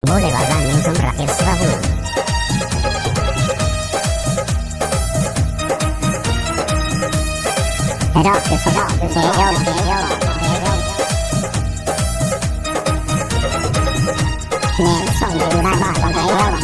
Boleh Bapak minum rakyat Serabu. Sedap, sedap, sedap. Nelson di Uraba, Bagaimana?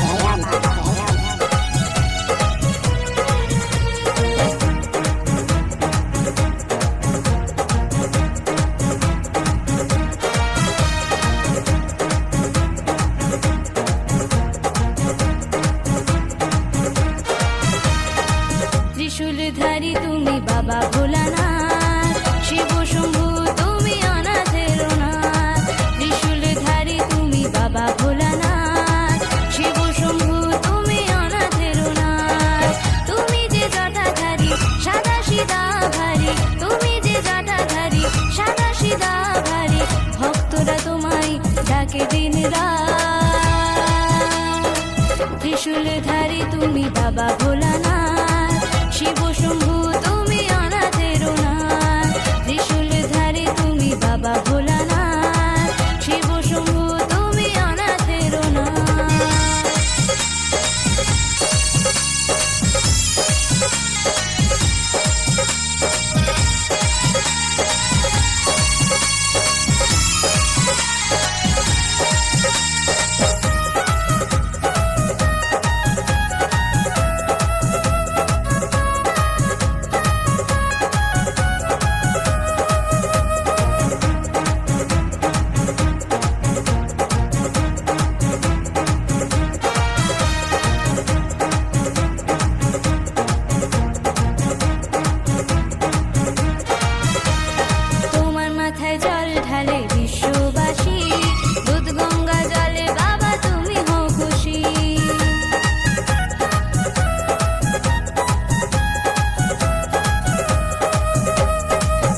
ত্রিশূলধারী তুমি বাবা ভোলানাথ, শিব শম্ভু তুমি অনাথের নাথ। ত্রিশূলধারী তুমি বাবা ভোলানাথ, শিব শম্ভু তুমি অনাথের নাথ। তুমি যে জটাধারী সাদা সিধা ভারী, তুমি যে জটাধারী সাদা সিধা ভারী, ভক্তরা তোমায় ডাকে দিন রাত। ত্রিশূলধারী তুমি বাবা ভোলানাথ, শিব শম্ভু তুমি অনাথের নাথ। ত্রিশূলধারী তুমি বাবা ভোলানাথ, শিব শম্ভু তুমি অনাথের নাথ। তোমার মাথায় জল ঢালে বিশ্ববাসী, দুধ গঙ্গা জলে বাবা তুমি হও খুশি।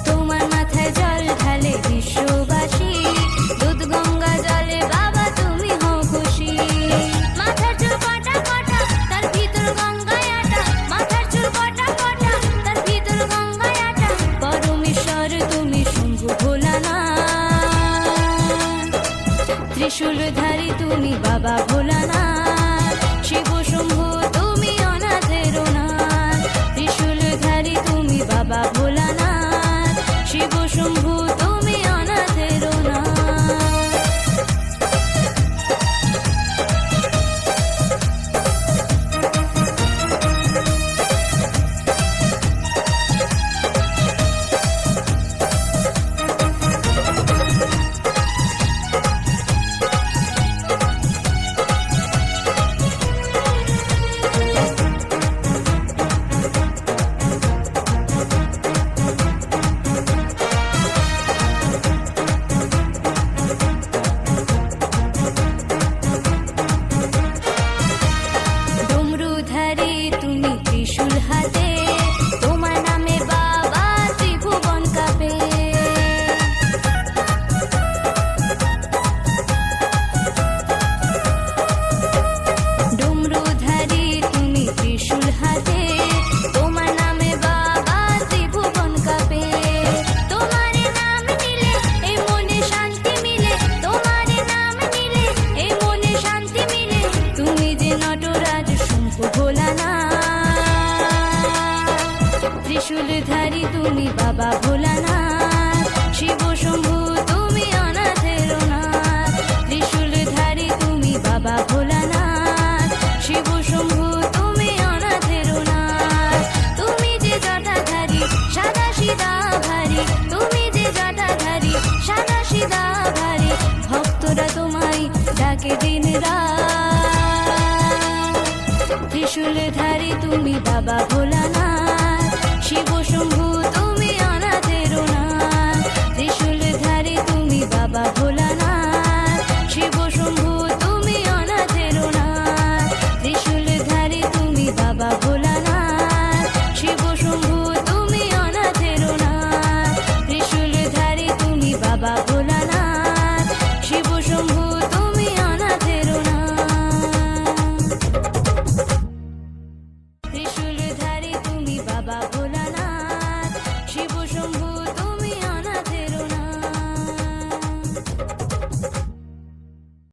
তোমার মাথায় জল ঢালে বিশ্ববাসী, দুধ গঙ্গা জলে বাবা তুমি হও খুশি। মাথার চুল কটা কটা তার ভিতর গঙ্গায় আটা, মাথার চুল কটা কটা তার ভিতর গঙ্গায় আটা। পরমেশ্বর তুমি শম্ভু ভোলানাথ, ত্রিশূলধারী তুমি বাবা ভোলানাথ, শিব শম্ভু তুমি অনাথের নাথ। ত্রিশূলধারী তুমি বাবা ভোলানাথ, শিব শম্ভু তুমি অনাথের নাথ। ডমরুধারী তুমি ত্রিশূল হাতে, তোমার নামে বাবা ত্রিভুবন কাঁপে। ডমরুধারী তুমি ত্রিশূল হাতে, তোমার নামে বাবা ত্রিভুবন কাঁপে। তোমার নাম নিলে এই মনে শান্তি মিলে, তোমার নাম নিলে এই মনে শান্তি মিলে। তুমি যে নটরাজ শম্ভু ভোলানাথ, ত্রিশূলধারী তুমি বাবা ভোলানাথ, শিব শম্ভু তুমি অনাথের নাথ। ত্রিশূলধারী তুমি বাবা ভোলানাথ, শিব শম্ভু তুমি অনাথের নাথ। তুমি যে জটাধারী সাদা সিধা ভারী, তুমি যে জটাধারী সাদা সিধা ভারী, ভক্তরা তোমায় ডাকে দিন রাত। ত্রিশূলধারী তুমি বাবা ভোলানাথ, শিব শম্ভু তুমি